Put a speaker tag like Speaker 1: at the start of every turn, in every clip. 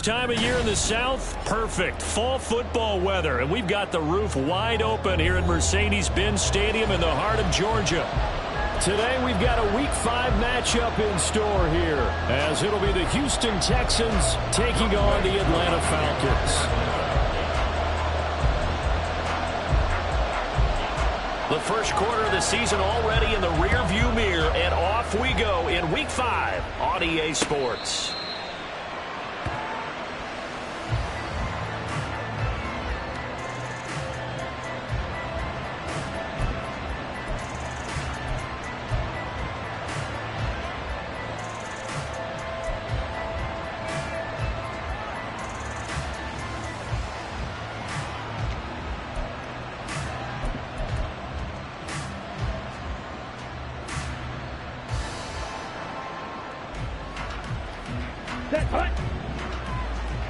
Speaker 1: time of year in the South? Perfect. Fall football weather. And we've got the roof wide open here at Mercedes-Benz Stadium in the heart of Georgia. Today we've got a Week 5 matchup in store here, as it'll be the Houston Texans taking on the Atlanta Falcons. The first quarter of the season already in the rearview mirror, and off we go in Week 5 on EA Sports.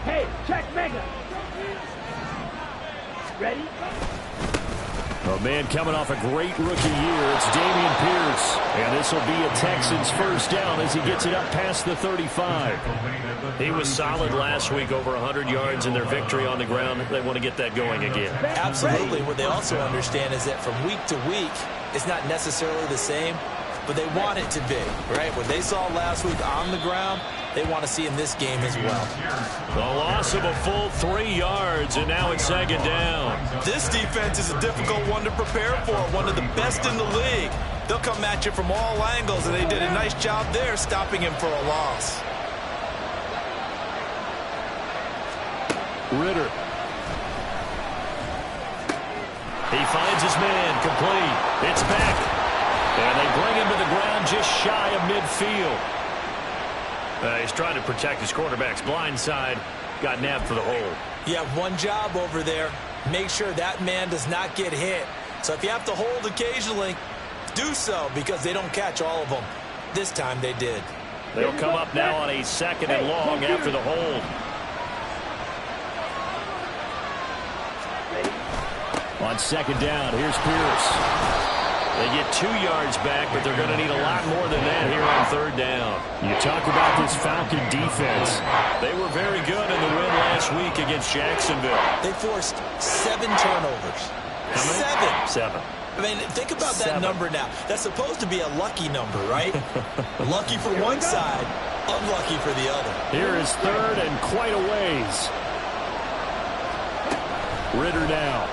Speaker 2: Hey, check Mega. Ready?
Speaker 1: A man coming off a great rookie year. It's Dameon Pierce. And this will be a Texans first down as he gets it up past the 35. He was solid last week, over 100 yards in their victory on the ground. They want to get that going again.
Speaker 3: Absolutely. What they also understand is that from week to week, it's not necessarily the same, but they want it to be, right? What they saw last week on the ground, they want to see in this game as well.
Speaker 1: The loss of a full 3 yards, and now it's second down.
Speaker 3: This defense is a difficult one to prepare for, one of the best in the league. They'll come at you from all angles, and they did a nice job there stopping him for a loss.
Speaker 1: Ritter. He finds his man, complete. It's back. And they bring him to the ground just shy of midfield. He's trying to protect his quarterback's blind side. Got nabbed for the hold.
Speaker 3: You have one job over there. Make sure that man does not get hit. So if you have to hold occasionally, do so, because they don't catch all of them. This time they did.
Speaker 1: They'll come up now on a second and long after the hold. On second down, here's Pierce. They get 2 yards back, but they're going to need a lot more than that here on third down. You talk about this Falcon defense. They were very good in the win last week against Jacksonville.
Speaker 3: They forced 7 turnovers.
Speaker 1: How many? 7.
Speaker 3: I mean, think about that number now. That's supposed to be a lucky number, right? Lucky for one side, unlucky for the other.
Speaker 1: Here is third and quite a ways. Ritter now.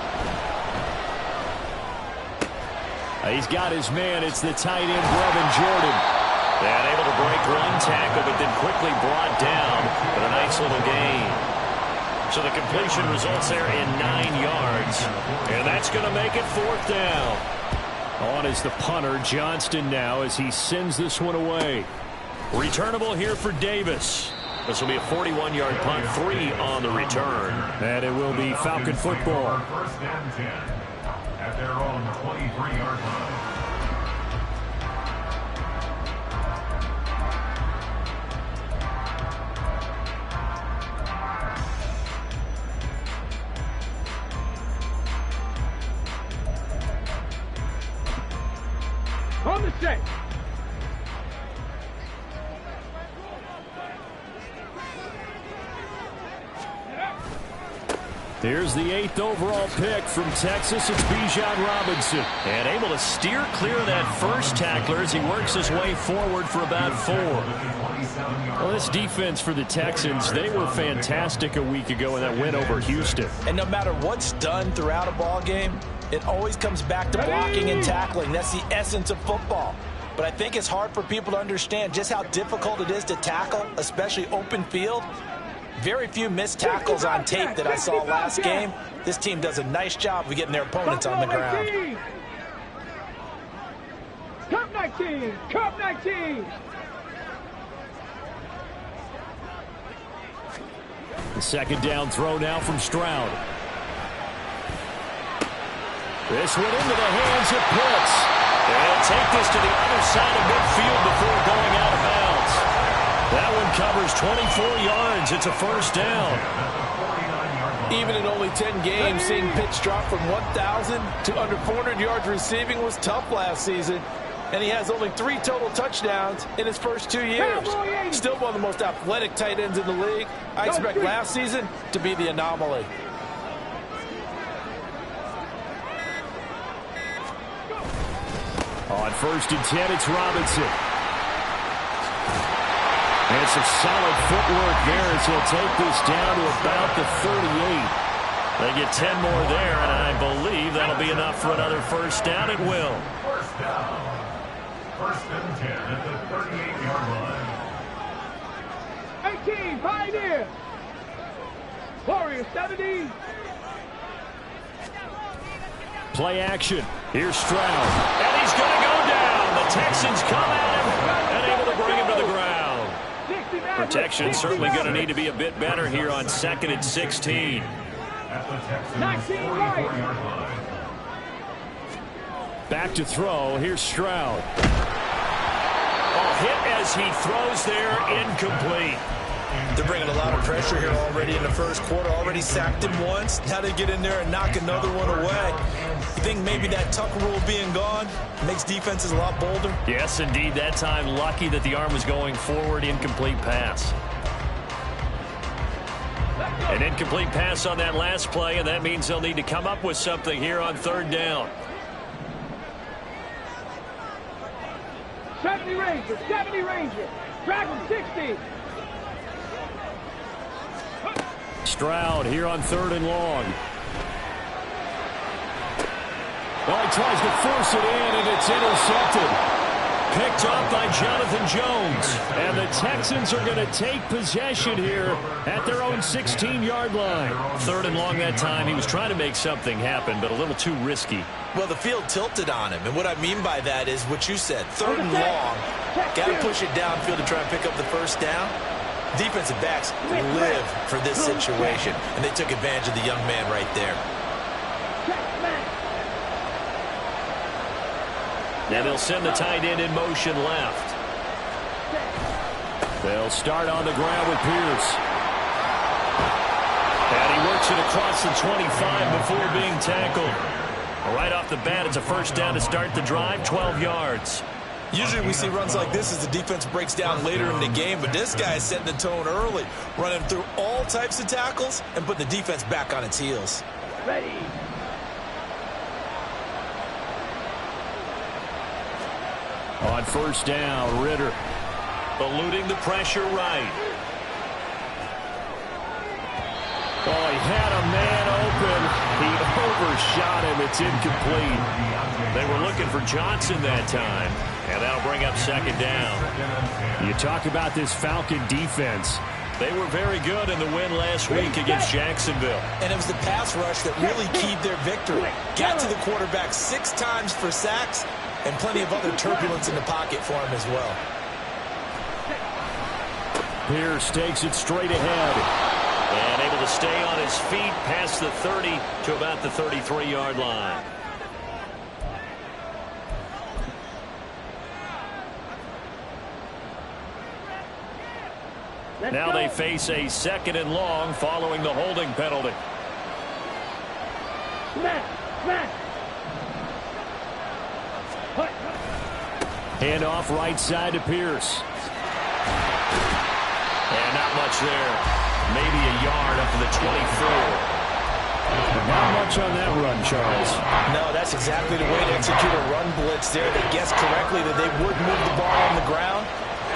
Speaker 1: He's got his man. It's the tight end, Brevin Jordan. And able to break one tackle, but then quickly brought down. But a nice little gain. So the completion results there in 9 yards. And that's going to make it fourth down. On is the punter, Johnston, now as he sends this one away. Returnable here for Davis. This will be a 41-yard punt, 3 on the return. And it will be Falcon football.
Speaker 4: First and 10 at their own 23-yard line.
Speaker 2: On the set.
Speaker 1: Here's the 8th overall pick from Texas. It's Bijan Robinson. And able to steer clear of that first tackler as he works his way forward for about 4. Well, this defense for the Texans, they were fantastic a week ago in that win over Houston.
Speaker 3: And no matter what's done throughout a ball game, it always comes back to blocking and tackling. That's the essence of football. But I think it's hard for people to understand just how difficult it is to tackle, especially open field. Very few missed tackles on tape that I saw last game. This team does a nice job of getting their opponents on the ground.
Speaker 2: Cup 19! Cup 19!
Speaker 1: The second down throw now from Stroud. This one into the hands of Pitts. And take this to the other side of midfield before going out of bounds. That one covers 24 yards. It's a first down.
Speaker 5: Even in only 10 games, seeing Pitts drop from 1,000 to under 400 yards receiving was tough last season.
Speaker 3: And he has only 3 total touchdowns in his first 2 years. Still one of the most athletic tight ends in the league. I expect last season to be the anomaly.
Speaker 1: On 1st and 10, it's Robinson. And some solid footwork there as he'll take this down to about the 38. They get 10 more there, and I believe that'll be enough for another first down. It will.
Speaker 4: First down. 1st and 10 at the 38-yard line.
Speaker 2: 18, Pioneer. Warriors 70.
Speaker 1: Play action. Here's Stroud. And he's going to go down. The Texans come at him and able to bring him to the ground. Protection certainly going to need to be a bit better here on 2nd and 16.
Speaker 4: At the Texans' 44-yard line.
Speaker 1: Back to throw. Here's Stroud. Hit as he throws there, incomplete.
Speaker 3: They're bringing a lot of pressure here already in the first quarter. Already sacked him once. Now they get in there and knock another one away. You think maybe that Tucker rule being gone makes defenses a lot bolder?
Speaker 1: Yes, indeed. That time, lucky that the arm was going forward. Incomplete pass. An incomplete pass on that last play, and that means they'll need to come up with something here on 3rd down.
Speaker 2: 70 Rangers, 70 Rangers. Dragon 60.
Speaker 1: Stroud here on 3rd and long. Well, he tries to force it in, and it's intercepted. Picked up by Jonathan Jones. And the Texans are going to take possession here at their own 16-yard line. 3rd and long that time. He was trying to make something happen, but a little too risky.
Speaker 3: Well, the field tilted on him, and what I mean by that is what you said. 3rd and long, got to push it downfield to try and pick up the first down. Defensive backs live for this situation, and they took advantage of the young man right there.
Speaker 1: Now they'll send the tight end in motion left. They'll start on the ground with Pierce. And he works it across the 25 before being tackled. Right off the bat, it's a first down to start the drive, 12 yards.
Speaker 3: Usually we see runs like this as the defense breaks down later in the game, but this guy is setting the tone early, running through all types of tackles and putting the defense back on its heels.
Speaker 2: Ready.
Speaker 1: On 1st down, Ritter eluding the pressure right. Oh, he had a man open. He overshot him. It's incomplete. They were looking for Johnson that time, and that'll bring up 2nd down. You talk about this Falcon defense. They were very good in the win last week against Jacksonville.
Speaker 3: And it was the pass rush that really keyed their victory. Got to the quarterback 6 times for sacks, and plenty of other turbulence in the pocket for him as well.
Speaker 1: Pierce takes it straight ahead. And able to stay on his feet past the 30 to about the 33-yard line. Now they face a 2nd and long following the holding penalty. Hand off right side to Pierce. And not much there. Maybe a yard up to the 24. Not much on that run, Charles.
Speaker 3: No, that's exactly the way to execute a run blitz there. They guessed correctly that they would move the ball on the ground,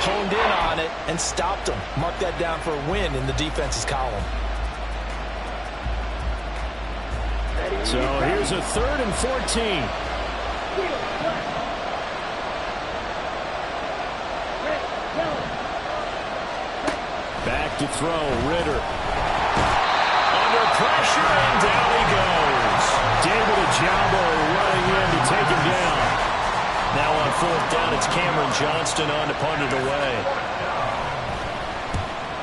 Speaker 3: honed in on it, and stopped them. Mark that down for a win in the defense's column.
Speaker 1: So here's a 3rd and 14. Back to throw, Ritter. Under pressure, and down he goes. David Ajabo running in to take him down. Now on 4th down, it's Cameron Johnston on to punt it away.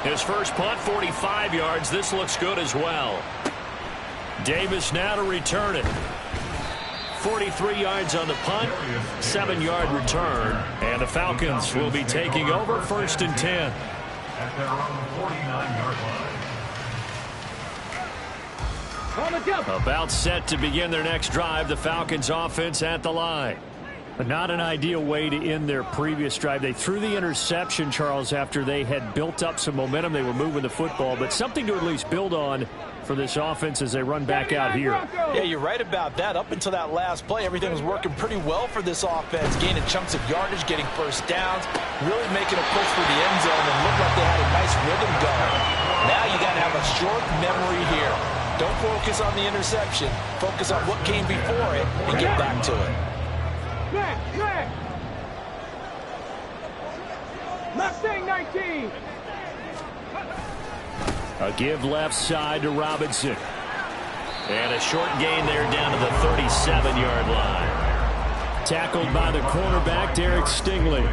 Speaker 1: His first punt, 45 yards. This looks good as well. Davis now to return it. 43 yards on the punt, 7-yard return, and the Falcons will be taking over 1st and 10.
Speaker 4: At their own 49-yard line.
Speaker 1: About set to begin their next drive. The Falcons offense at the line. Not an ideal way to end their previous drive. They threw the interception, Charles, after they had built up some momentum. They were moving the football, but something to at least build on for this offense as they run back out here.
Speaker 3: Yeah, you're right about that. Up until that last play, everything was working pretty well for this offense, gaining chunks of yardage, getting first downs, really making a push for the end zone, and looked like they had a nice rhythm going. Now you got to have a short memory here. Don't focus on the interception. Focus on what came before it and get back to it.
Speaker 2: Mustang 19.
Speaker 1: A give left side to Robinson. And a short gain there down to the 37-yard line. Tackled by the cornerback, Derek Stingley.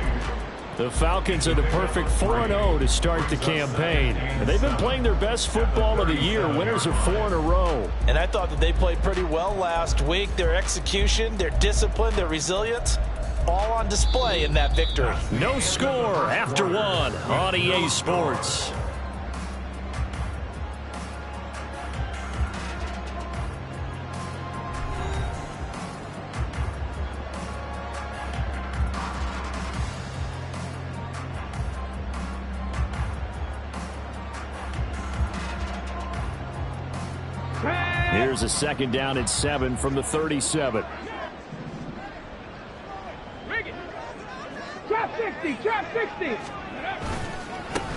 Speaker 1: The Falcons are the perfect 4-0 to start the campaign. And they've been playing their best football of the year. Winners of 4 in a row.
Speaker 3: And I thought that they played pretty well last week. Their execution, their discipline, their resilience, all on display in that victory.
Speaker 1: No score after 1 on EA Sports. Here's a 2nd down and 7 from the 37.
Speaker 2: Trap 60, trap 60.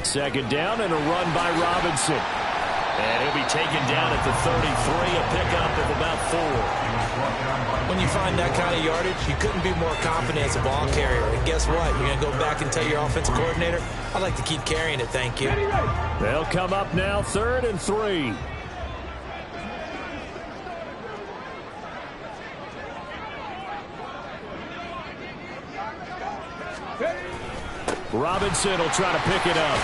Speaker 1: 2nd down and a run by Robinson. And he'll be taken down at the 33, a pickup of about 4.
Speaker 3: When you find that kind of yardage, you couldn't be more confident as a ball carrier. And guess what? You're going to go back and tell your offensive coordinator, I'd like to keep carrying it, thank you.
Speaker 1: They'll come up now 3rd and 3. Robinson will try to pick it up.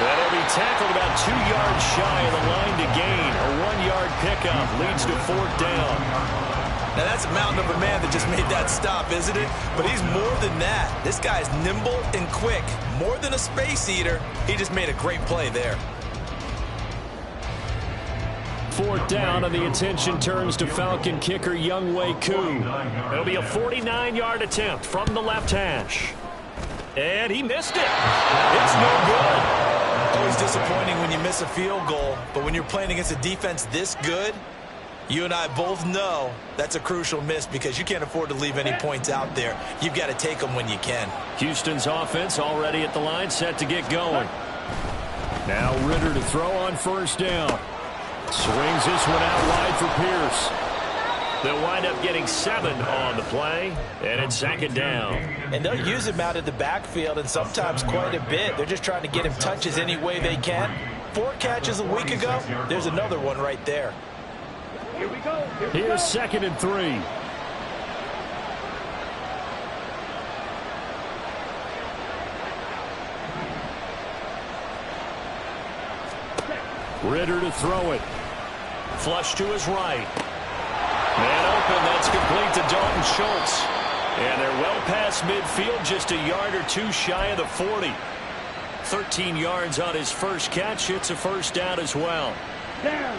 Speaker 1: And he'll be tackled about 2 yards shy of the line to gain. A 1-yard pickup leads to 4th down.
Speaker 3: Now that's a mountain of a man that just made that stop, isn't it? But he's more than that. This guy's nimble and quick. More than a space eater. He just made a great play there.
Speaker 1: 4th down, and the attention turns to Falcon kicker Younghoe Koo. It'll be a 49-yard attempt from the left hash. And he missed it. It's no good.
Speaker 3: Always disappointing when you miss a field goal, but when you're playing against a defense this good, you and I both know that's a crucial miss because you can't afford to leave any points out there. You've got to take them when you can. Houston's offense already at the line, set to get going.
Speaker 1: Now Ritter to throw on 1st down. Swings this one out wide for Pierce. They'll wind up getting 7 on the play, and it's 2nd down.
Speaker 3: And they'll use him out of the backfield, and sometimes quite a bit. They're just trying to get him touches any way they can. 4 catches a week ago. There's another one right there.
Speaker 2: Here we go.
Speaker 1: Here's 2nd and 3. Ritter to throw it. Flush to his right. Man open, that's complete to Dalton Schultz. And they're well past midfield, just a yard or 2 shy of the 40. 13 yards on his first catch. It's a 1st down as well.
Speaker 2: Down.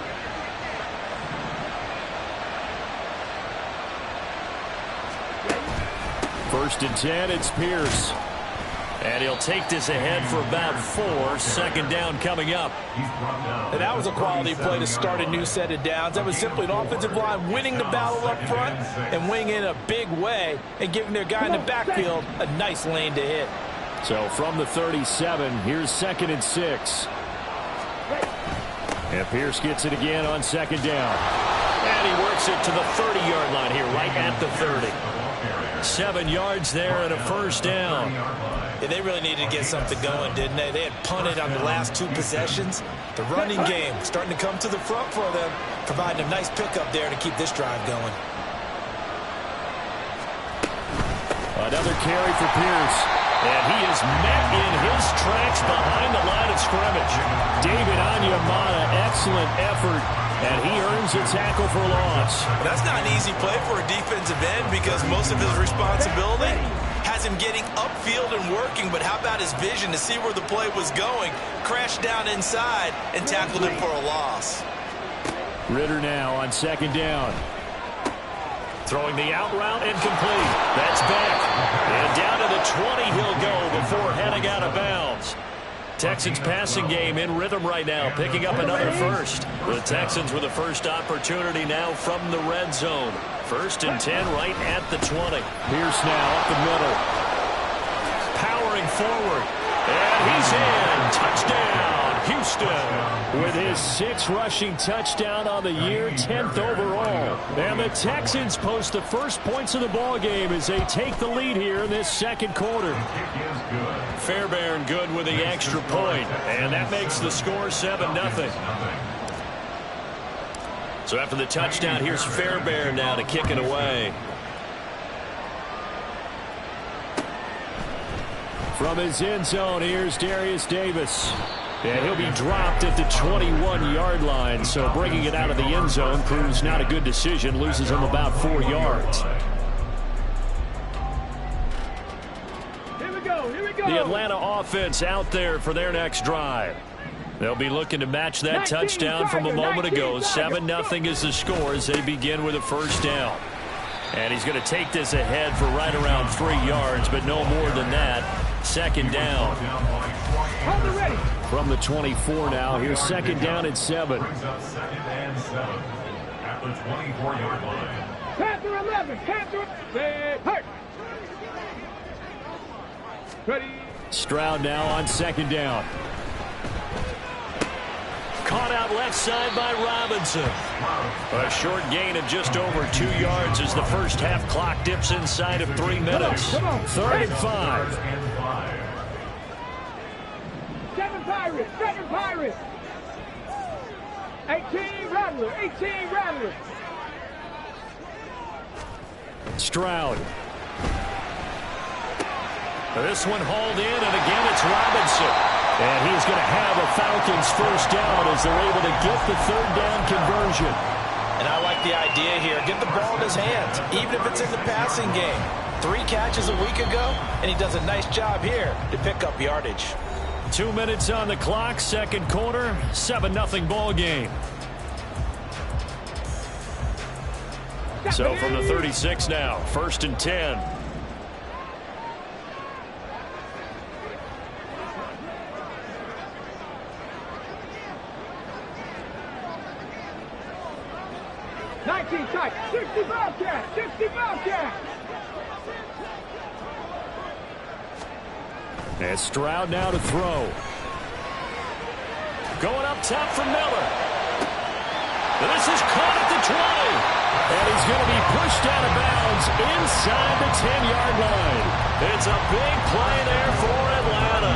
Speaker 1: First and 10, it's Pierce. And he'll take this ahead for about 4. 2nd down coming up.
Speaker 3: And that was a quality play to start a new set of downs. That was simply an offensive line winning the battle up front and winning in a big way and giving their guy in the backfield a nice lane to hit.
Speaker 1: So from the 37, here's 2nd and 6. And Pierce gets it again on 2nd down. And he works it to the 30-yard line here, right at the 30. 7 yards there and a 1st down.
Speaker 3: Yeah, they really needed to get something going, didn't they? They had punted on the last 2 possessions. The running game starting to come to the front for them, providing a nice pickup there to keep this drive going.
Speaker 1: Another carry for Pierce. And he is met in his tracks behind the line of scrimmage. David Onyemata, excellent effort, and he earns a tackle for loss.
Speaker 3: That's not an easy play for a defensive end because most of his responsibility has him getting upfield and working, but how about his vision to see where the play was going, crashed down inside, and tackled him for a loss.
Speaker 1: Ritter now on 2nd down. Throwing the out route and complete. That's back. And down to the 20 he'll go before heading out of bounds. Texans passing game in rhythm right now, picking up another first. The Texans with the first opportunity now from the red zone. 1st and 10 right at the 20. Pierce now up the middle. Powering forward. And he's in. Touchdown, Houston. With his 6th rushing touchdown on the year, 10th overall. And the Texans post the first points of the ball game as they take the lead here in this second quarter. Fairbairn good with the extra point, and that makes the score 7-0. So after the touchdown, here's Fairbairn now to kick it away. From his end zone, here's Darius Davis. And he'll be dropped at the 21-yard line, so bringing it out of the end zone proves not a good decision, loses him about 4 yards.
Speaker 2: Here we go.
Speaker 1: The Atlanta offense out there for their next drive. They'll be looking to match that touchdown from a moment ago. 7-0 is the score as they begin with a first down. And he's going to take this ahead for right around 3 yards, but no more than that. 2nd down.
Speaker 2: Hold it ready.
Speaker 1: From the 24 now, here's 2nd down and 7.
Speaker 4: Brings up 2nd and 7 at the 24-yard line.
Speaker 2: Panther 11. Panther. Hurt. Ready.
Speaker 1: Stroud now on 2nd down. Caught out left side by Robinson. A short gain of just over 2 yards as the first half clock dips inside of 3 minutes.
Speaker 2: Come on.
Speaker 1: 3rd and 5.
Speaker 2: 7 Pirates. 7 Pirates. 18 Rattler. 18 Rattler.
Speaker 1: Stroud. This one hauled in, and again it's Robinson. And he's going to have a Falcons first down as they're able to get the 3rd down conversion.
Speaker 3: And I like the idea here. Get the ball in his hands, even if it's in the passing game. 3 catches a week ago, and he does a nice job here to pick up yardage.
Speaker 1: 2 minutes on the clock, second quarter, 7-0 ball game. So from the 36 now, 1st and 10.
Speaker 2: Tight. 60 Bobcat. 60 Bobcat.
Speaker 1: And Stroud now to throw. Going up top for Miller. This is caught at the 20. And he's going to be pushed out of bounds inside the 10-yard line. It's a big play there for Atlanta.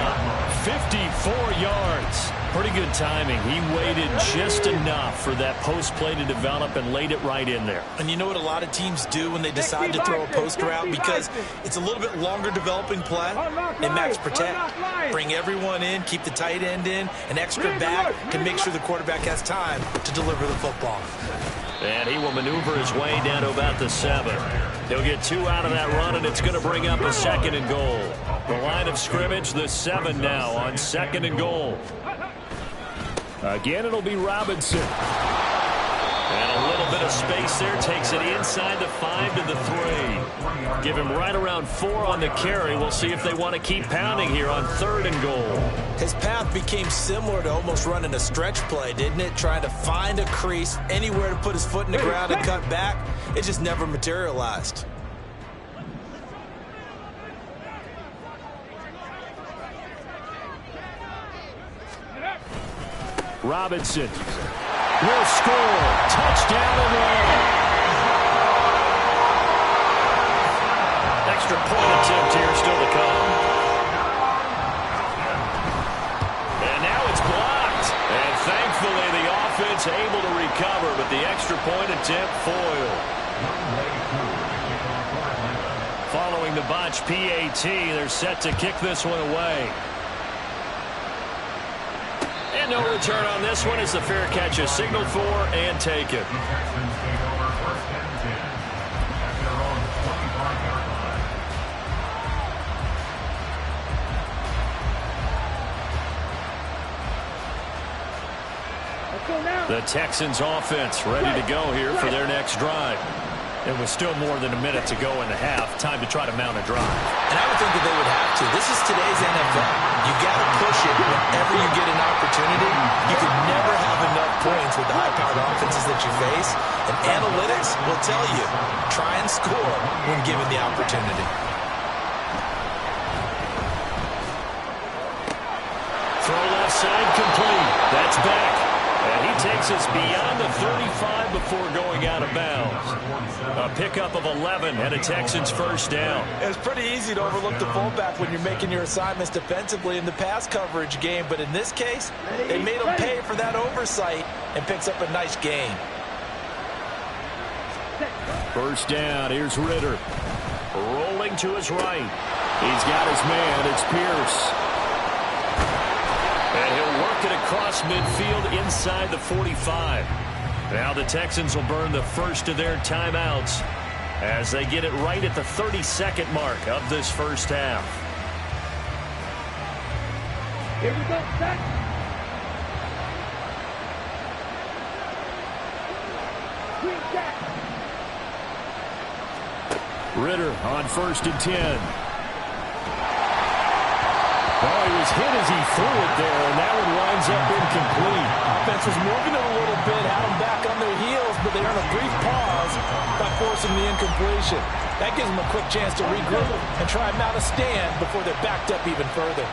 Speaker 1: 54 yards. Pretty good timing. He waited just enough for that post play to develop and laid it right in there.
Speaker 3: And you know what a lot of teams do when they decide to throw a post route? Because it's a little bit longer developing play. And max protect. Bring everyone in, keep the tight end in, an extra back can make sure the quarterback has time to deliver the football.
Speaker 1: And he will maneuver his way down to about the 7. He'll get 2 out of that run, and it's going to bring up a 2nd and goal. The line of scrimmage, the 7 now on 2nd and goal. Again, it'll be Robinson. And a little bit of space there. Takes it inside the 5 to the 3. Give him right around 4 on the carry. We'll see if they want to keep pounding here on 3rd and goal.
Speaker 3: His path became similar to almost running a stretch play, didn't it? Trying to find a crease, anywhere to put his foot in the ground and cut back. It just never materialized.
Speaker 1: Robinson will score. Touchdown Atlanta. Extra point attempt here still to come. And now it's blocked. And thankfully the offense able to recover, but the extra point attempt foiled. Following the botch PAT, they're set to kick this one away. And no return on this one as the fair catch is signaled for and taken. The Texans offense ready to go here for their next drive. And with still more than a minute to go in the half, time to try to mount a drive.
Speaker 3: And I would think that they would have to. This is today's NFL. You got to push it whenever you get an opportunity. You can never have enough points with the high-powered offenses that you face. And analytics will tell you, try and score when given the opportunity.
Speaker 1: Throw left side complete. That's back. And he takes us beyond the 35 before going out of bounds. A pickup of 11 and a Texans first down.
Speaker 3: It's pretty easy to overlook the fullback when you're making your assignments defensively in the pass coverage game. But in this case, they made him pay for that oversight and picks up a nice gain.
Speaker 1: First down. Here's Ritter. Rolling to his right. He's got his man. It's Pierce. And he'll work it across midfield inside the 45. Now the Texans will burn the first of their timeouts as they get it right at the 32nd mark of this first half.
Speaker 2: Here we go, set. Green jack.
Speaker 1: Ritter on 1st and 10. Oh, he was hit as he threw it there, and that one winds up incomplete.
Speaker 3: Offense was moving it a little bit, had them back on their heels, but they earn a brief pause by forcing the incompletion. That gives them a quick chance to regroup and try and mount a stand before they're backed up even further.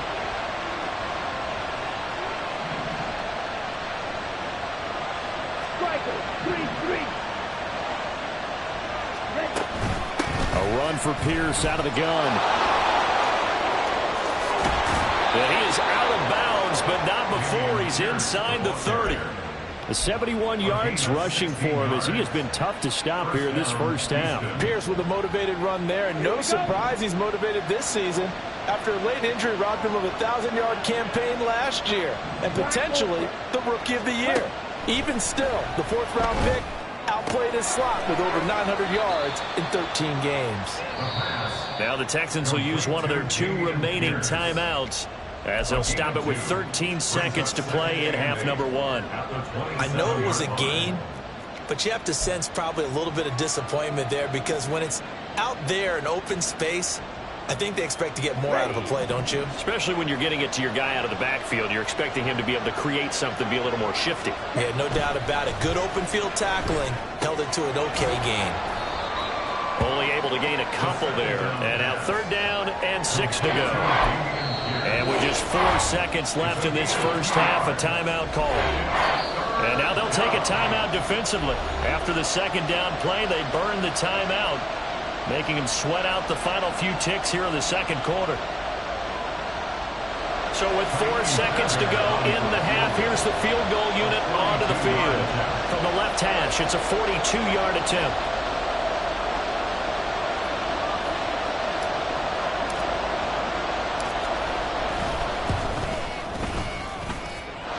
Speaker 2: Striker, 3-3.
Speaker 1: A run for Pierce out of the gun. And he is out of bounds, but not before he's inside the 30. The 71 yards rushing for him as he has been tough to stop here in this first half.
Speaker 3: Pierce with a motivated run there, and no surprise he's motivated this season after a late injury robbed him of a 1,000-yard campaign last year and potentially the Rookie of the Year. Even still, the 4th-round pick outplayed his slot with over 900 yards in 13 games.
Speaker 1: Now the Texans will use one of their 2 remaining timeouts as they'll stop it with 13 seconds to play in half number 1.
Speaker 3: I know it was a gain, but you have to sense probably a little bit of disappointment there because when it's out there in open space, I think they expect to get more out of a play, don't you?
Speaker 1: Especially when you're getting it to your guy out of the backfield. You're expecting him to be able to create something, be a little more shifty.
Speaker 3: Yeah, no doubt about it. Good open field tackling held it to an okay gain.
Speaker 1: Only able to gain a couple there. And now 3rd down and 6 to go. And with just 4 seconds left in this first half, a timeout call. And now they'll take a timeout defensively. After the 2nd down play, they burn the timeout, making them sweat out the final few ticks here in the 2nd quarter. So with 4 seconds to go in the half, here's the field goal unit onto the field. From the left hash, it's a 42-yard attempt.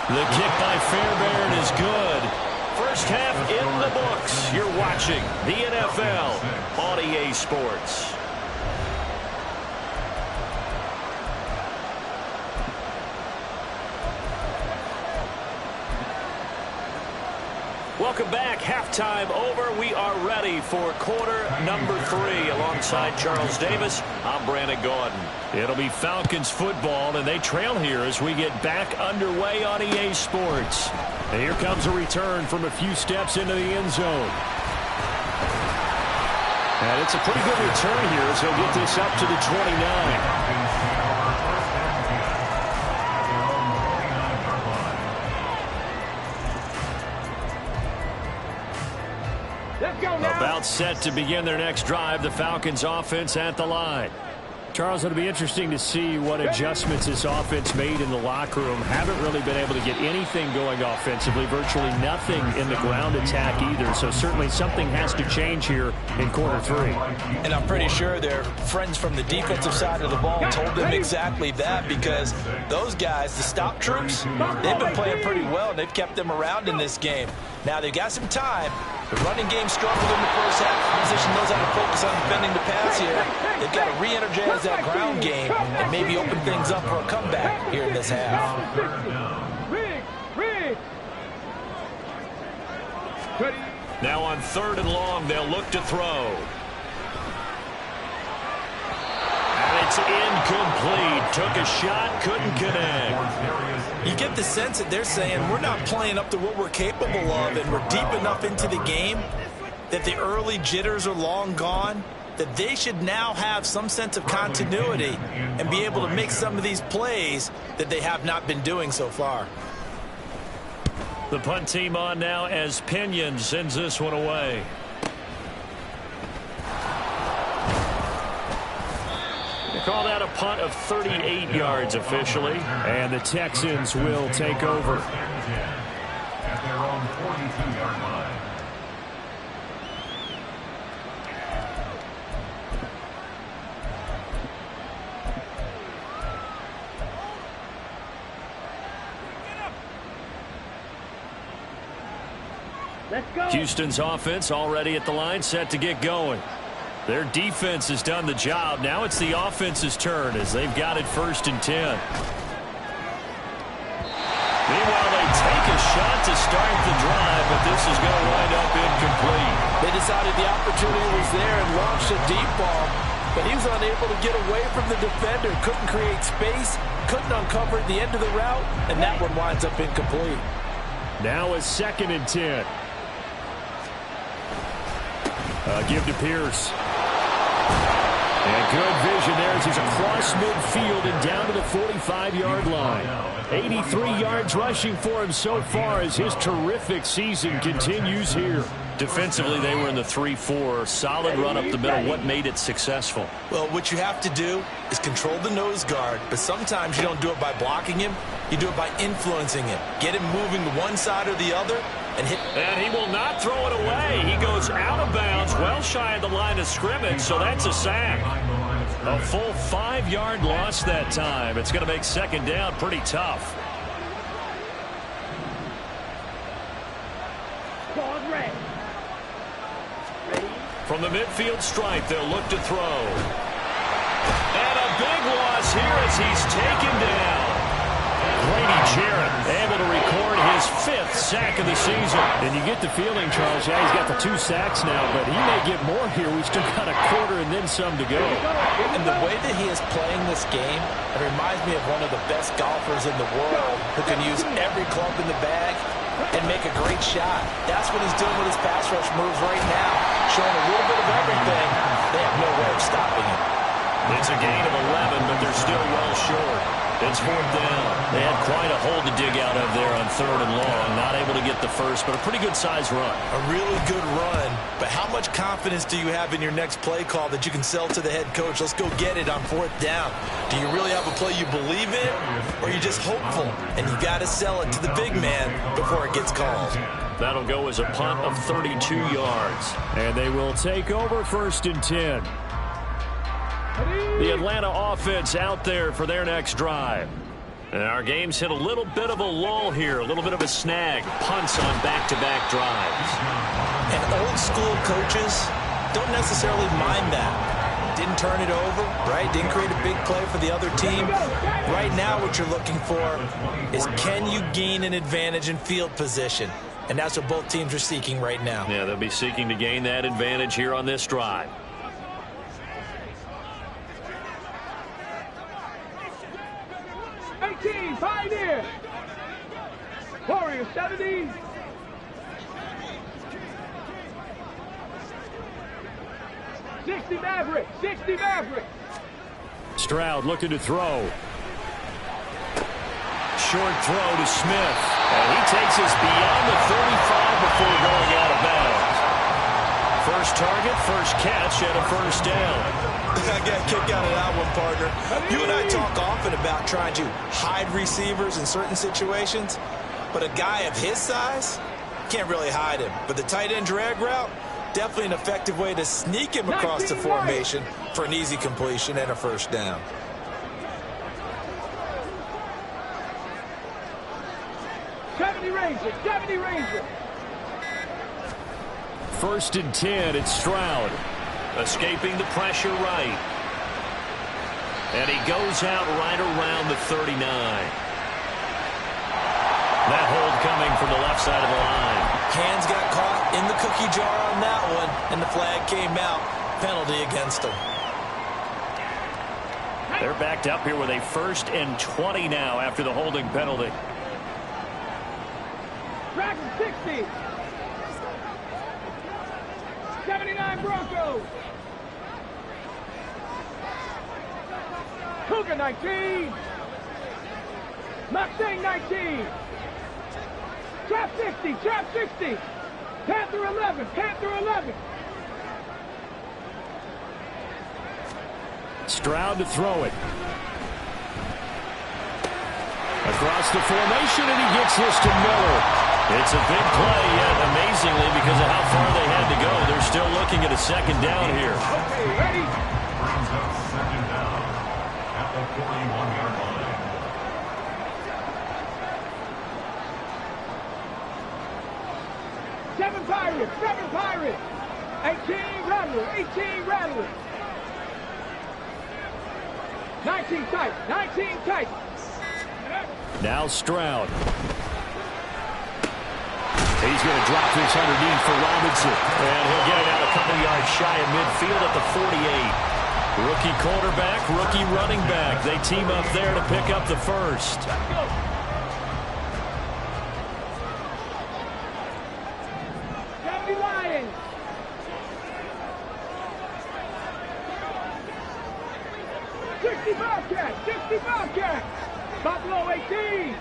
Speaker 1: The kick by Fairbairn is good. First half in the books. You're watching the NFL on EA Sports. Welcome back. Halftime over. We are ready for quarter number 3. Alongside Charles Davis, I'm Brandon Gordon. It'll be Falcons football, and they trail here as we get back underway on EA Sports. And here comes a return from a few steps into the end zone. And it's a pretty good return here as he'll get this up to the 29. About set to begin their next drive, the Falcons offense at the line. Charles, it'll be interesting to see what adjustments this offense made in the locker room. Haven't really been able to get anything going offensively, virtually nothing in the ground attack either. So certainly something has to change here in quarter 3.
Speaker 3: And I'm pretty sure their friends from the defensive side of the ball told them exactly that, because those guys, the stop troops, they've been playing pretty well, and they've kept them around in this game. Now they've got some time. The running game struggled in the first half. The position knows how to focus on defending the pass here. They've got to re-energize that ground game and maybe open things up for a comeback here in this half.
Speaker 1: Now on 3rd and long, they'll look to throw. And it's incomplete. Took a shot, couldn't connect.
Speaker 3: You get the sense that they're saying we're not playing up to what we're capable of, and we're deep enough into the game that the early jitters are long gone, that they should now have some sense of continuity and be able to make some of these plays that they have not been doing so far.
Speaker 1: The punt team on now as Pinion sends this one away. They call that a punt of 38 yards officially. And the Texans will take over.
Speaker 4: At their own 42-yard line.
Speaker 2: Let's go.
Speaker 1: Houston's offense already at the line, set to get going. Their defense has done the job. Now it's the offense's turn as they've got it 1st and 10. Meanwhile, they take a shot to start the drive, but this is going to wind up incomplete.
Speaker 5: They decided the opportunity was there and launched a deep ball, but he was unable to get away from the defender. Couldn't create space, couldn't uncover the end of the route, and that one winds up incomplete.
Speaker 1: Now it's 2nd and 10. Give to Pierce. And good vision there as he's across midfield and down to the 45-yard line. 83 yards rushing for him so far as his terrific season continues here. Defensively, they were in the 3-4. Solid run up the middle. What made it successful?
Speaker 3: Well, what you have to do is control the nose guard, but sometimes you don't do it by blocking him. You do it by influencing him. Get him moving to one side or the other and hit.
Speaker 1: And he will not throw it away. He goes out of bounds, well shy of the line of scrimmage, so that's a sack. A full 5-yard loss that time. It's going to make 2nd down pretty tough.
Speaker 2: Squad red. Ready?
Speaker 1: From the midfield stripe, they'll look to throw. And a big loss here as he's taken down. Grady Jarrett able to record his 5th sack of the season.
Speaker 6: And you get the feeling, Charles, yeah, he's got the 2 sacks now, but he may get more here. We've still got a quarter and then some to go.
Speaker 3: And the way that he is playing this game, it reminds me of one of the best golfers in the world who can use every club in the bag and make a great shot. That's what he's doing with his pass rush moves right now. Showing a little bit of everything. They have no way of stopping him.
Speaker 1: It's a gain of 11, but they're still well short. It's 4th down. They had quite a hole to dig out of there on 3rd and long. Not able to get the first, but a pretty good size run.
Speaker 3: A really good run, but how much confidence do you have in your next play call that you can sell to the head coach? Let's go get it on 4th down. Do you really have a play you believe in, or are you just hopeful? And you got to sell it to the big man before it gets called.
Speaker 1: That'll go as a punt of 32 yards.
Speaker 6: And they will take over 1st and 10.
Speaker 1: The Atlanta offense out there for their next drive. And our game's hit a little bit of a lull here, a little bit of a snag. Punts on back-to-back drives.
Speaker 3: And old school coaches don't necessarily mind that. Didn't turn it over, right? Didn't create a big play for the other team. Right now what you're looking for is, can you gain an advantage in field position? And that's what both teams are seeking right now.
Speaker 1: Yeah, they'll be seeking to gain that advantage here on this drive.
Speaker 2: Pioneer. Warrior 70. Maverick. 60 Maverick.
Speaker 6: Stroud looking to throw.
Speaker 1: Short throw to Smith. And he takes us beyond the 35 before going out of bounds. First target, first catch, and a 1st down.
Speaker 3: I got a kick out of that one, partner. You and I talk often about trying to hide receivers in certain situations, but a guy of his size can't really hide him. But the tight end drag route, definitely an effective way to sneak him across the formation for an easy completion and a 1st down.
Speaker 2: Ranger.
Speaker 6: 1st and 10, it's Stroud.
Speaker 1: Escaping the pressure right. And he goes out right around the 39. That hold coming from the left side of the line.
Speaker 3: Hands got caught. in the cookie jar on that one, and the flag came out. Penalty against them.
Speaker 1: They're backed up here with a 1st and 20 now after the holding penalty.
Speaker 2: Dragon 60. 79 Broncos. Cougar 19. Mustang 19. Trap 60. Trap 60. Panther 11. Panther 11.
Speaker 6: Stroud to throw it. Across the formation, and he gets this to Miller.
Speaker 1: It's a big play, yet amazingly, because of how far they had to go, they're still looking at a 2nd down here.
Speaker 2: Okay, ready?
Speaker 4: Brings up 2nd down at the 41-yard line.
Speaker 2: Seven Pirates. 18 Rattlers. 19 tight.
Speaker 6: Now Stroud. He's going to drop this underneath for Robinson.
Speaker 1: And he'll get it out a couple yards shy of midfield at the 48. Rookie quarterback, rookie running back. They team up there to pick up the 1st.
Speaker 2: Lions. 60 Bobcats. Buffalo 18.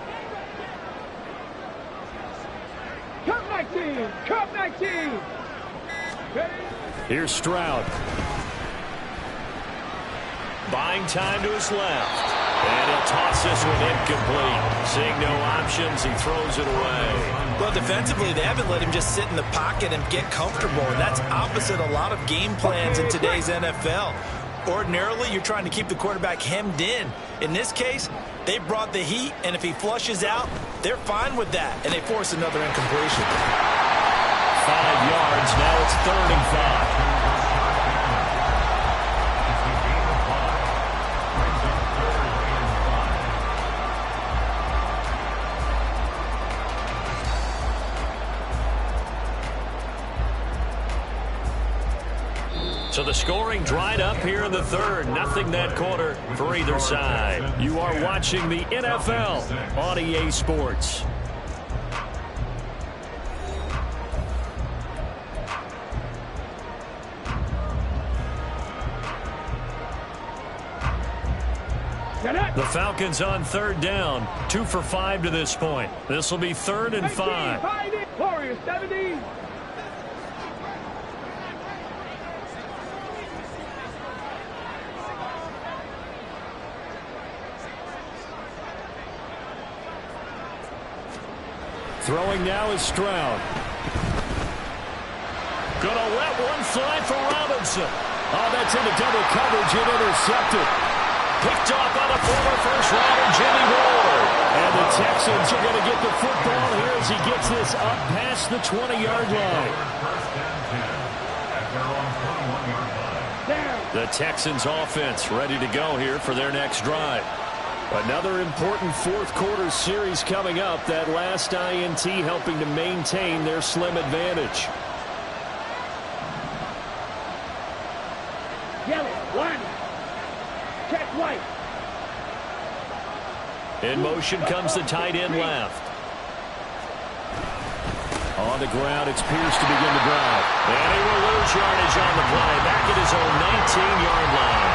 Speaker 2: Cup 19.
Speaker 6: Here's Stroud.
Speaker 1: Buying time to his left. And he'll toss this one incomplete. Seeing no options, he throws it away.
Speaker 3: Well, defensively, they haven't let him just sit in the pocket and get comfortable, and that's opposite a lot of game plans in today's NFL. Ordinarily, you're trying to keep the quarterback hemmed in. In this case, they brought the heat, and if he flushes out, they're fine with that, and they force another incompletion.
Speaker 1: 5 yards, now it's 3rd and 5. So the scoring dried up here in the 3rd. Nothing that quarter for either side.
Speaker 6: You are watching the NFL on EA Sports. The Falcons on 3rd down. 2 for 5 to this point. This will be 3rd and 5.
Speaker 2: Warriors 70.
Speaker 6: Throwing now is Stroud.
Speaker 1: Gonna let one fly for Robinson.
Speaker 6: Oh, that's into double coverage and intercepted.
Speaker 1: Picked off by the former first-rounder Jimmy Ward.
Speaker 6: And the Texans are going to get the football here as he gets this up past the 20-yard line.
Speaker 1: The Texans offense ready to go here for their next drive.
Speaker 6: Another important 4th quarter series coming up. That last INT helping to maintain their slim advantage.
Speaker 2: Yellow, one. Check white.
Speaker 1: In motion comes the tight end left.
Speaker 6: On the ground, it's Pierce to begin the drive.
Speaker 1: And he will lose yardage on the play. Back at his own 19-yard line.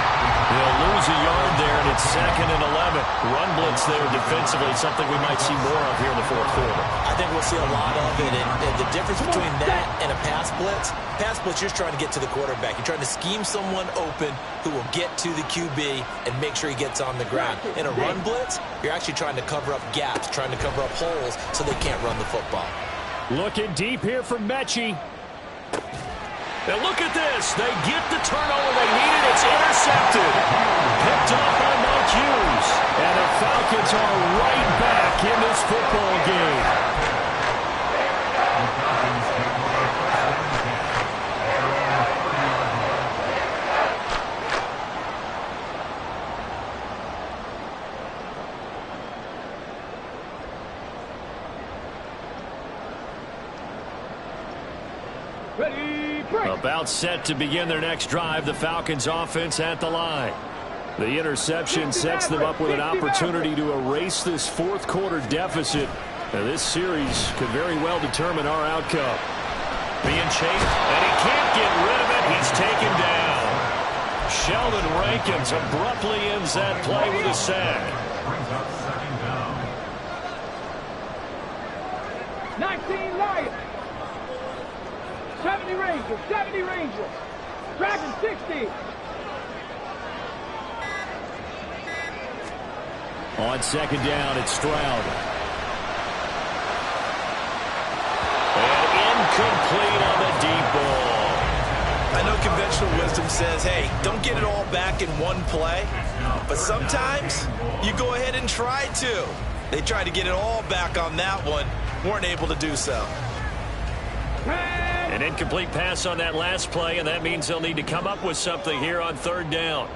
Speaker 1: He'll lose a yard there, and it's 2nd and 11. Run blitz there defensively, something we might see more of here in the 4th quarter.
Speaker 3: I think we'll see a lot of it, and the difference between that and a pass blitz, you're just trying to get to the quarterback. You're trying to scheme someone open who will get to the QB and make sure he gets on the ground. In a run blitz, you're actually trying to cover up gaps, trying to cover up holes so they can't run the football.
Speaker 6: Looking deep here for Mechie.
Speaker 1: And look at this. They get the turnover they needed. It's intercepted. Picked up by Mike Hughes.
Speaker 6: And the Falcons are right back in this football game.
Speaker 2: Ready, break.
Speaker 6: About set to begin their next drive. The Falcons offense at the line. The interception sets them up with an opportunity to erase this fourth quarter deficit. Now, this series could very well determine our outcome.
Speaker 1: Being chased, and he can't get rid of it. He's taken down. Sheldon Rankins abruptly ends that play with a sack.
Speaker 4: Brings up second down.
Speaker 2: 19 Lions. 70 Rangers. 70 Rangers. Dragon 60.
Speaker 6: On second down, it's Stroud.
Speaker 1: And incomplete on the deep ball.
Speaker 3: I know conventional wisdom says, hey, don't get it all back in one play. But sometimes you go ahead and try to. They tried to get it all back on that one. Weren't able to do so.
Speaker 6: An incomplete pass on that last play, and that means they'll need to come up with something here on third down.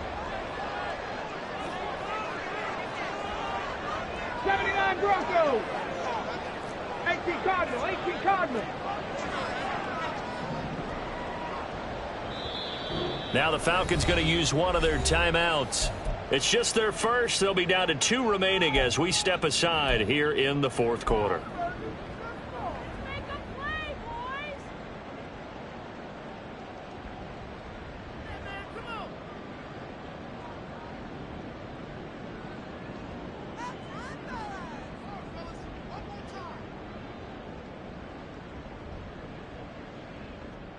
Speaker 2: 79 Broncos. 18 Cardinal. 18 Cardinal.
Speaker 6: Now the Falcons going to use one of their timeouts. It's just their first. They'll be down to 2 remaining as we step aside here in the fourth quarter.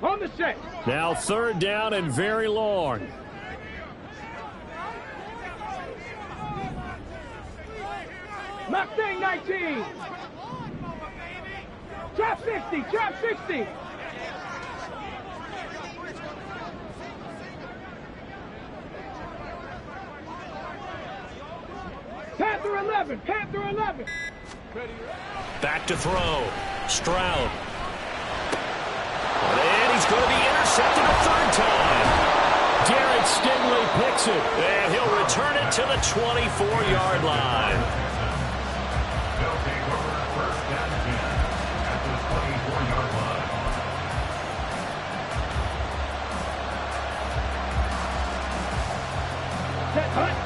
Speaker 2: On the set.
Speaker 6: Now third down and very long.
Speaker 2: Mustang 19. Trap 60. Trap 60. Panther 11. Panther 11.
Speaker 6: Back to throw. Stroud. And he's going to be intercepted a third time. Derek Stingley picks it. And he'll return it to the 24-yard line.
Speaker 4: They'll take over first and 10 at the 24-yard line.
Speaker 2: Set hunt.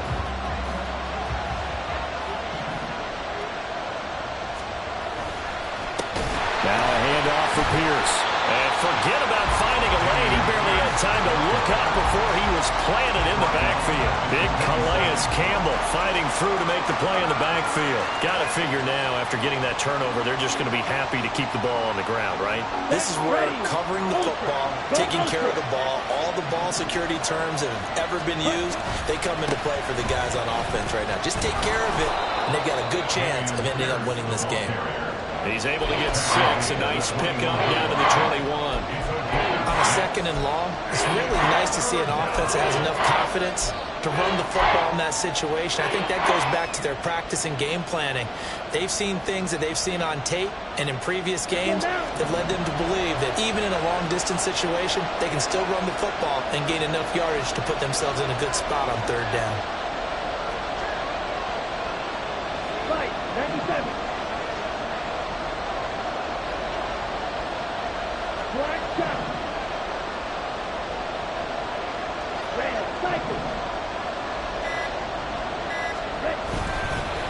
Speaker 6: Now a handoff for Pierce. And forget about finding a lane. He barely had time to look up before he was planted in the backfield. Big Calais Campbell fighting through to make the play in the backfield. Got to figure now, after getting that turnover, they're just going to be happy to keep the ball on the ground, right?
Speaker 3: This is where covering the football, taking care of the ball, all the ball security terms that have ever been used, they come into play for the guys on offense right now. Just take care of it, and they've got a good chance of ending up winning this game.
Speaker 6: He's able to get 6. A nice pickup down to the 21.
Speaker 3: On a second and long, it's really nice to see an offense that has enough confidence to run the football in that situation. I think that goes back to their practice and game planning. They've seen things that they've seen on tape and in previous games that led them to believe that even in a long-distance situation, they can still run the football and gain enough yardage to put themselves in a good spot on third down.
Speaker 2: Right. 97.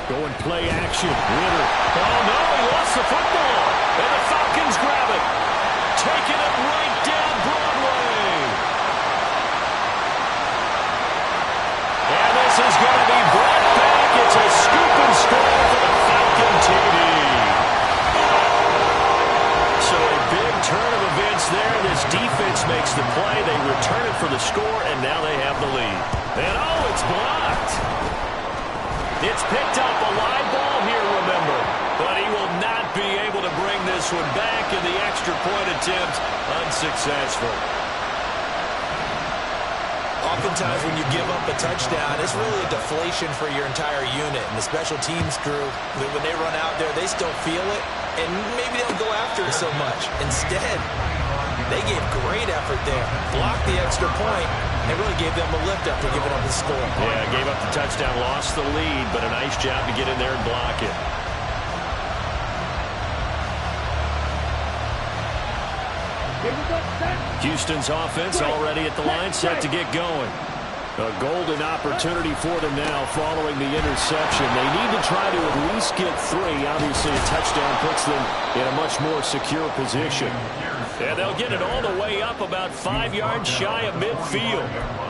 Speaker 6: Going play action. Ritter. Oh, no, he lost the football. And the Falcons grab it. Taking it right down Broadway. And this is going to be brought back. It's a scoop and score for the Falcon TD. So a big turn of events there. This defense makes the play. They return it for the score, and now they have the lead. And, oh, it's blocked. It's picked up a live ball here, remember. But he will not be able to bring this one back, and the extra point attempt unsuccessful.
Speaker 3: Oftentimes when you give up a touchdown, it's really a deflation for your entire unit. And the special teams crew, when they run out there, they still feel it. And maybe they don't go after it so much. Instead, they gave great effort there. Blocked the extra point. They really gave them a lift after giving up the score.
Speaker 6: Yeah, gave up the touchdown, lost the lead, but a nice job to get in there and block it.
Speaker 1: Houston's offense already at the line, set to get going. A golden opportunity for them now following the interception. They need to try to at least get 3. Obviously, a touchdown puts them in a much more secure position. And they'll get it all the way up about 5 yards shy of midfield.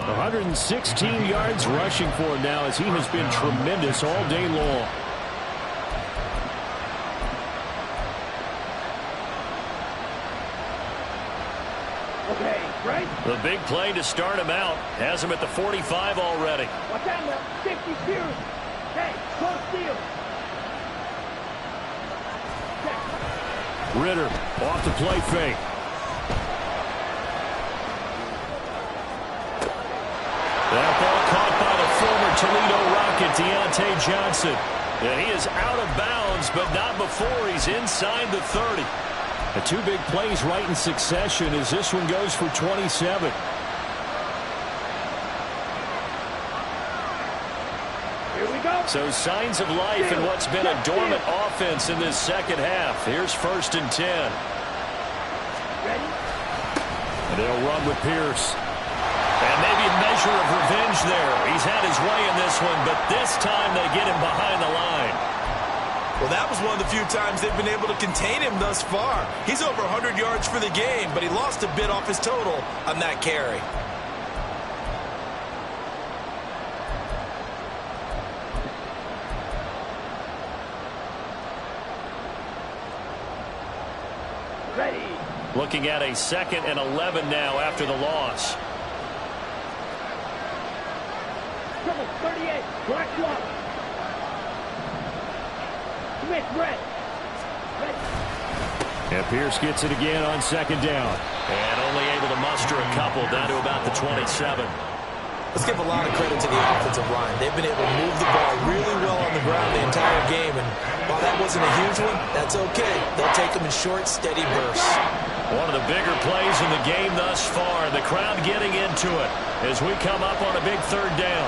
Speaker 1: 116 yards rushing for him now as he has been tremendous all day long.
Speaker 2: Okay, right?
Speaker 1: The big play to start him out has him at the 45 already.
Speaker 2: Watch out now. 50 Spears. Hey, close steal.
Speaker 1: Ritter off the play fake. That ball caught by the former Toledo Rocket, Deontay Johnson. And he is out of bounds, but not before he's inside the 30. The 2 big plays right in succession as this one goes for 27.
Speaker 2: Here we go.
Speaker 1: So signs of life in what's been a dormant offense in this second half. Here's 1st and 10.
Speaker 2: Ready?
Speaker 1: And they'll run with Pierce. And maybe a measure of revenge there. He's had his way in this one, but this time they get him behind the line.
Speaker 3: Well, that was one of the few times they've been able to contain him thus far. He's over 100 yards for the game, but he lost a bit off his total on that carry.
Speaker 2: Ready.
Speaker 1: Looking at a 2nd and 11 now after the loss.
Speaker 2: Trouble 38. Black block. Smith, red.
Speaker 1: And Pierce gets it again on 2nd down. And only able to muster a couple down to about the 27.
Speaker 3: Let's give a lot of credit to the offensive line. They've been able to move the ball really well on the ground the entire game. And while that wasn't a huge one, that's okay. They'll take them in short, steady bursts.
Speaker 1: One of the bigger plays in the game thus far. The crowd getting into it as we come up on a big 3rd down.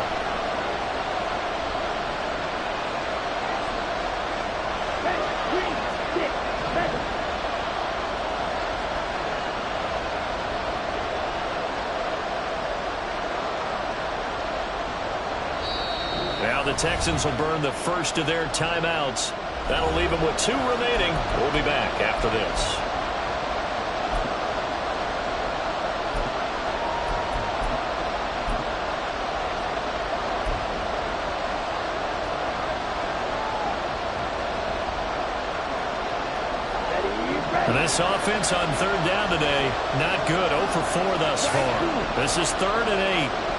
Speaker 1: Now the Texans will burn the first of their timeouts. That'll leave them with 2 remaining. We'll be back after this. And this offense on 3rd down today, not good. 0 for 4 thus far. This is 3rd and 8.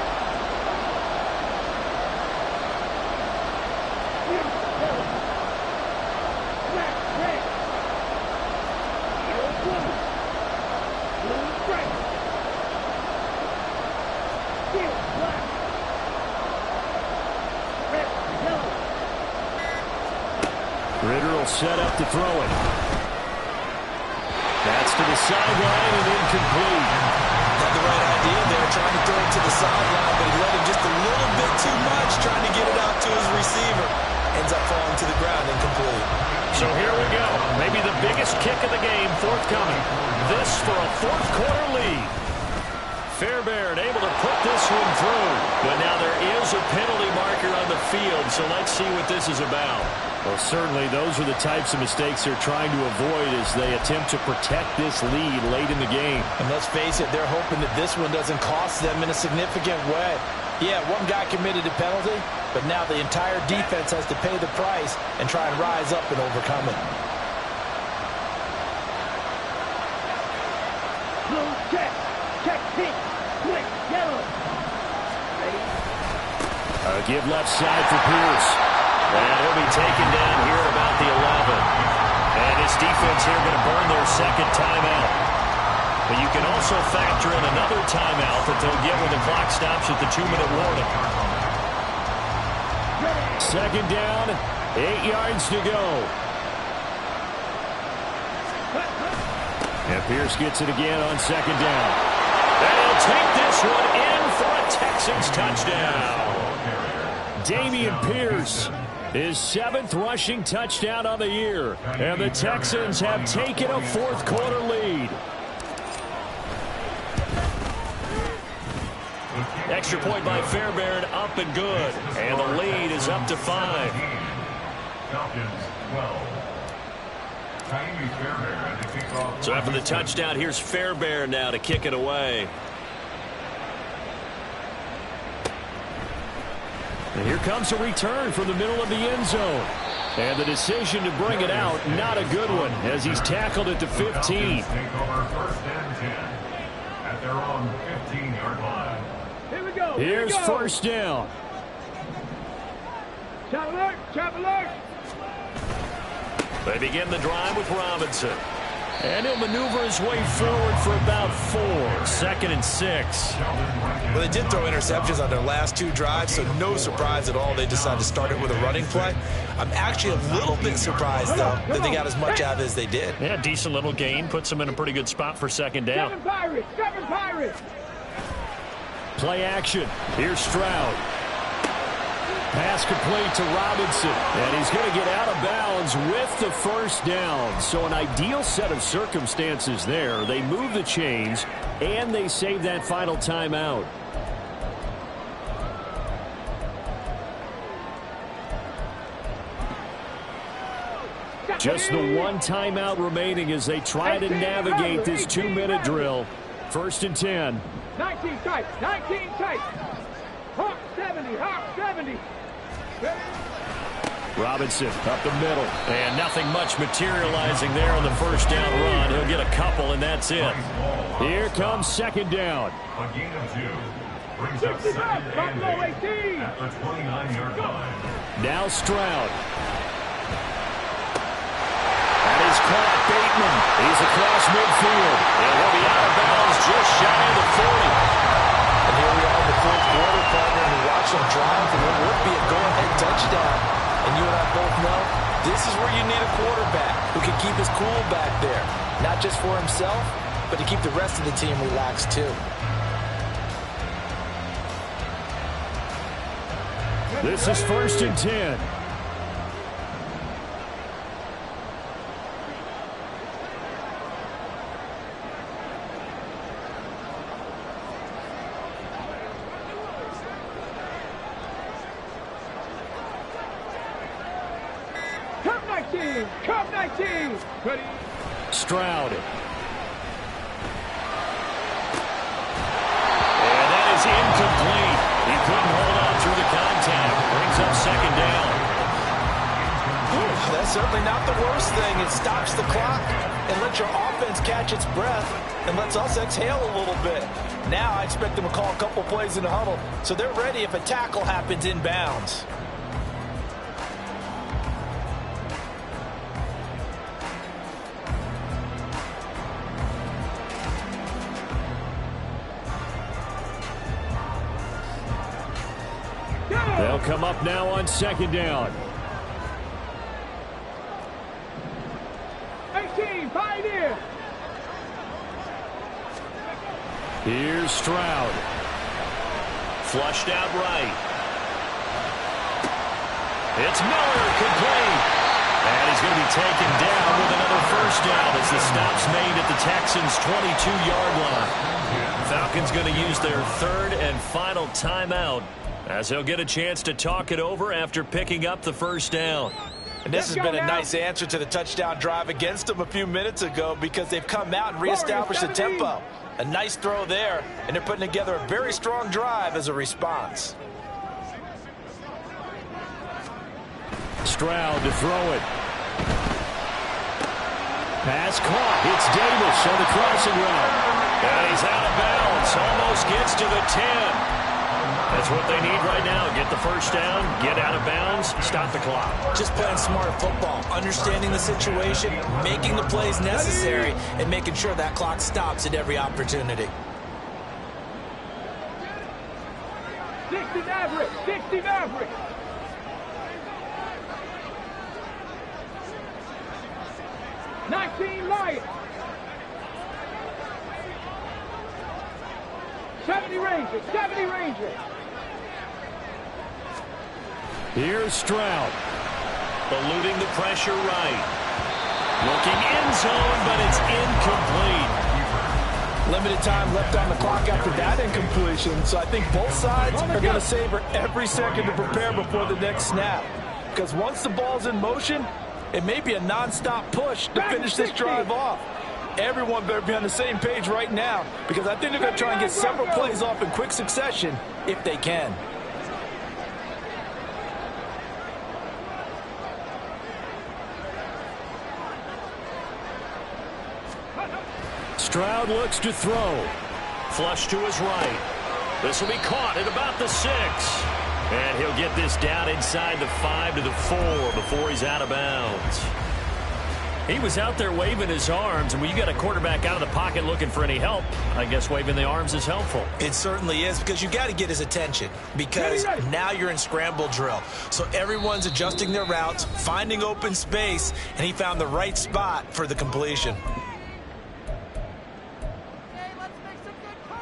Speaker 1: Ritter will set up to throw it. That's to the sideline and incomplete.
Speaker 3: Had the right idea there, trying to throw it to the sideline, but he let him just a little bit too much, trying to get it out to his receiver. Ends up falling to the ground, incomplete.
Speaker 1: So here we go. Maybe the biggest kick of the game forthcoming. This for a 4th quarter lead. Fairbairn able to put this one through. But now there is a penalty marker on the field, so let's see what this is about. Well, certainly those are the types of mistakes they're trying to avoid as they attempt to protect this lead late in the game.
Speaker 3: And let's face it, they're hoping that this one doesn't cost them in a significant way. Yeah, one guy committed a penalty, but now the entire defense has to pay the price and try and rise up and overcome it.
Speaker 2: Blue, check. Check, pink. Click, yellow. Ready?
Speaker 1: Give left side for Pierce. And he'll be taken down here at about the 11. And his defense here going to burn their 2nd timeout. But you can also factor in another timeout that they'll get when the clock stops at the 2-minute warning. 2nd down, 8 yards to go. And Pierce gets it again on 2nd down. And he'll take this one in for a Texans touchdown. Dameon Pierce, his 7th rushing touchdown on the year. And the Texans have taken a 4th quarter lead. Extra point by Fairbairn, up and good. And the lead is up to 5.
Speaker 4: Falcons 12.
Speaker 1: So after the touchdown, here's Fairbairn now to kick it away. And here comes a return from the middle of the end zone. And the decision to bring it out, not a good one, as he's tackled at the 15.
Speaker 4: Take over first and 10 at their own 15-yard line.
Speaker 2: Here we go.
Speaker 1: Here's first down.
Speaker 2: Trap alert, trap alert.
Speaker 1: They begin the drive with Robinson. And he'll maneuver his way forward for about 4. 2nd and 6.
Speaker 3: Well, they did throw interceptions on their last 2 drives, so no surprise at all they decided to start it with a running play. I'm actually a little bit surprised, though, that they got as much out of it as they did.
Speaker 1: Yeah, decent little gain. Puts them in a pretty good spot for 2nd down.
Speaker 2: 7 Pirates, 7 Pirates.
Speaker 1: Play action. Here's Stroud. Pass complete to Robinson. And he's going to get out of bounds with the first down. So an ideal set of circumstances there. They move the chains, and they save that final timeout. Just the one timeout remaining as they try to navigate this 2-minute drill. 1st and 10.
Speaker 2: 19 tight, 19 tight. Hawk 70, Hawk 70.
Speaker 1: Robinson up the middle. And nothing much materializing there on the first down run. He'll get a couple, and that's it. Here comes 2nd down.
Speaker 4: A gain of 2 brings up 2nd and 8 at the 29-yard line.
Speaker 1: Now Stroud. That is caught. Bateman. He's across midfield. And he'll be out of bounds just shy of the 40.
Speaker 3: And here we are in the 4th quarter, partner, and we watch them drive for what would be a go-ahead touchdown. And you and I both know this is where you need a quarterback who can keep his cool back there. Not just for himself, but to keep the rest of the team relaxed too.
Speaker 1: This is 1st and 10.
Speaker 2: Cup 19. Ready.
Speaker 1: Stroud. And that is incomplete. He couldn't hold on through the contact. Brings up 2nd down.
Speaker 3: That's certainly not the worst thing. It stops the clock and lets your offense catch its breath and lets us exhale a little bit. Now I expect them to call a couple plays in the huddle so they're ready if a tackle happens inbounds.
Speaker 1: They'll come up now on 2nd down.
Speaker 2: 18, Pioneer.
Speaker 1: Here's Stroud. Flushed out right. It's Miller, complete. And he's going to be taken down with another first down as the stop's made at the Texans' 22-yard line. Falcons going to use their 3rd and final timeout as he'll get a chance to talk it over after picking up the first down.
Speaker 3: And this has been a nice answer to the touchdown drive against them a few minutes ago because they've come out and reestablished the tempo. A nice throw there, and they're putting together a very strong drive as a response.
Speaker 1: Stroud to throw it. Pass caught. It's Davis on the crossing route. And he's out of bounds. Almost gets to the 10. That's what they need right now. Get the first down, get out of bounds, stop the clock.
Speaker 3: Just playing smart football, understanding the situation, making the plays necessary, and making sure that clock stops at every opportunity.
Speaker 2: 60 Maverick, 60 Maverick. Lions. 70 Rangers, 70 Rangers.
Speaker 1: Here's Stroud. Eluding the pressure right. Looking end zone, but it's incomplete.
Speaker 3: Let
Speaker 5: Limited time left on the clock after that incompletion, so I think both sides are going to savor every second to prepare before the next snap. Because once the ball's in motion, it may be a non-stop push to finish this drive off. Everyone better be on the same page right now, because I think they're going to try and get several plays off in quick succession if they can.
Speaker 6: Stroud looks to throw.
Speaker 1: Flush to his right. This will be caught at about the 6. And he'll get this down inside the 5 to the 4 before he's out of bounds. He was out there waving his arms, and when you got a quarterback out of the pocket looking for any help, I guess waving the arms is helpful.
Speaker 3: It certainly is, because you got to get his attention, because now you're in scramble drill. So everyone's adjusting their routes, finding open space, and he found the right spot for the completion.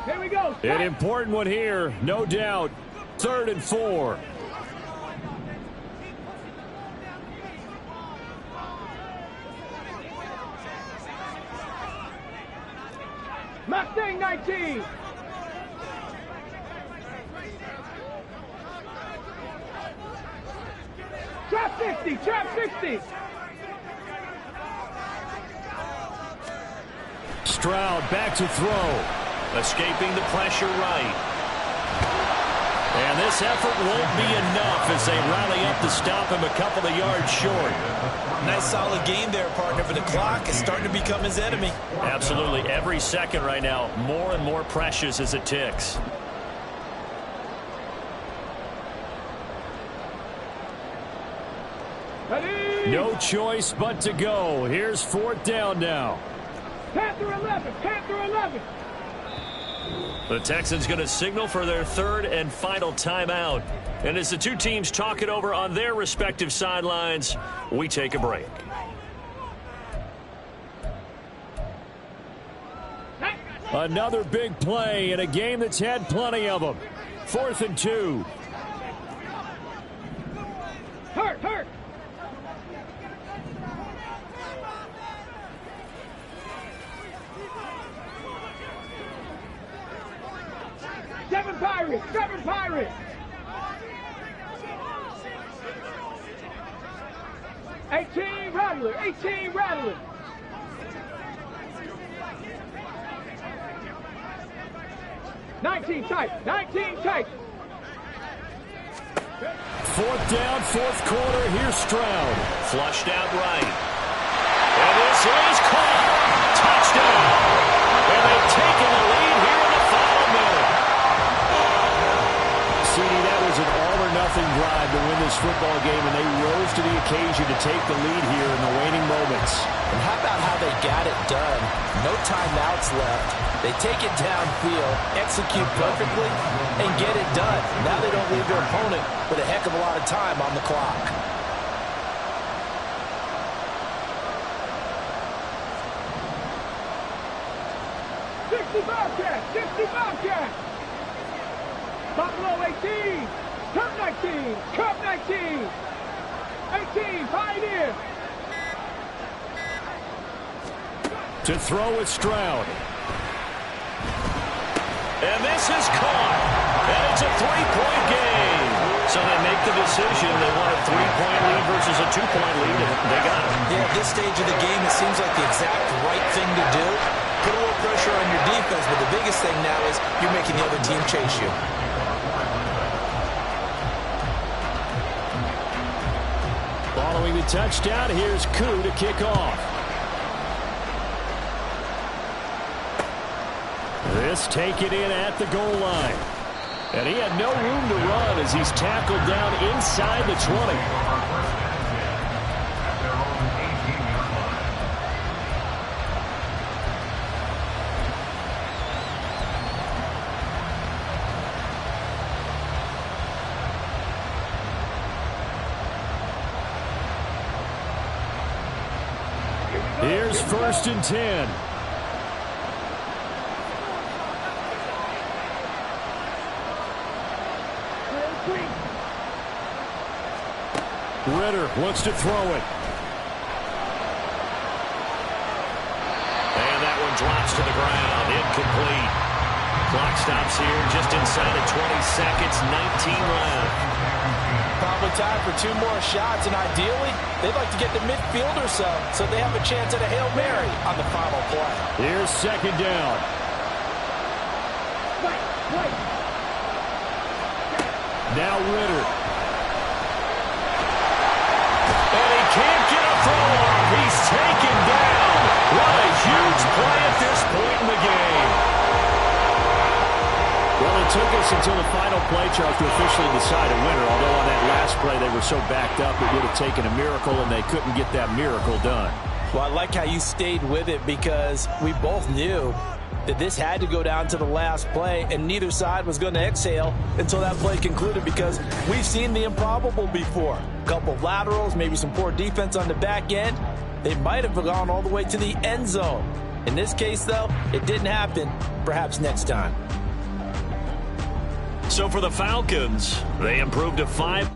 Speaker 2: Here we go.
Speaker 6: An important one here, no doubt. 3rd and 4.
Speaker 2: Mustang 19. Trap 60, trap 60.
Speaker 6: Stroud back to throw.
Speaker 1: Escaping the pressure right. And this effort won't be enough as they rally up to stop him a couple of yards short.
Speaker 3: Nice solid game there, partner, but the clock is starting to become his enemy.
Speaker 1: Absolutely. Every second right now, more and more precious as it ticks.
Speaker 2: Ready?
Speaker 6: No choice but to go. Here's 4th down now.
Speaker 2: Panther 11, Panther 11.
Speaker 1: The Texans going to signal for their 3rd and final timeout. And as the two teams talk it over on their respective sidelines, we take a break.
Speaker 6: Another big play in a game that's had plenty of them. 4th and 2.
Speaker 2: Hurt, hurt. Seven Pirates. 18 Rattler, 18 Rattler. Nineteen tight.
Speaker 6: 4th down, 4th quarter. Here's Stroud.
Speaker 1: Flushed out right. And this is caught. Touchdown. And they've taken the lead here in the final minute.
Speaker 6: That was an all-or-nothing drive to win this football game, and they rose to the occasion to take the lead here in the waning moments.
Speaker 3: And how about how they got it done? No timeouts left. They take it downfield, execute perfectly, and get it done. Now they don't leave their opponent with a heck of a lot of time on the clock.
Speaker 2: Bobcat. Buffalo 18, Cup 19, Cup 19, 18, Pioneer.
Speaker 6: To throw with Stroud.
Speaker 1: And this is caught. And it's a 3-point game. So they make the decision. They want a 3-point lead versus a 2-point lead, and they got it.
Speaker 3: Yeah, at this stage of the game, it seems like the exact right thing to do. Put a little pressure on your defense, but the biggest thing now is you're making the other team chase you.
Speaker 6: Following the touchdown, here's Koo to kick off. This taken in at the goal line. And he had no room to run as he's tackled down inside the 20. Here's 1st and 10. Ritter looks to throw it.
Speaker 1: And that one drops to the ground. Incomplete. Clock stops here just inside of 20 seconds, 19 left.
Speaker 3: Probably time for 2 more shots, and ideally, they'd like to get to midfield or so they have a chance at a Hail Mary on the final play.
Speaker 6: Here's second down. Now Ritter.
Speaker 1: And he can't get a throw off. He's taken down. What a huge play at this point in the game.
Speaker 6: Well, it took us until the final play, Charles, to officially decide a winner. Although on that last play they were so backed up it would have taken a miracle, and they couldn't get that miracle done.
Speaker 3: Well, I like how you stayed with it because we both knew that this had to go down to the last play, and neither side was going to exhale until that play concluded because we've seen the improbable before. A couple of laterals, maybe some poor defense on the back end. They might have gone all the way to the end zone. In this case, though, it didn't happen. Perhaps next time.
Speaker 1: So for the Falcons, they improved to 5.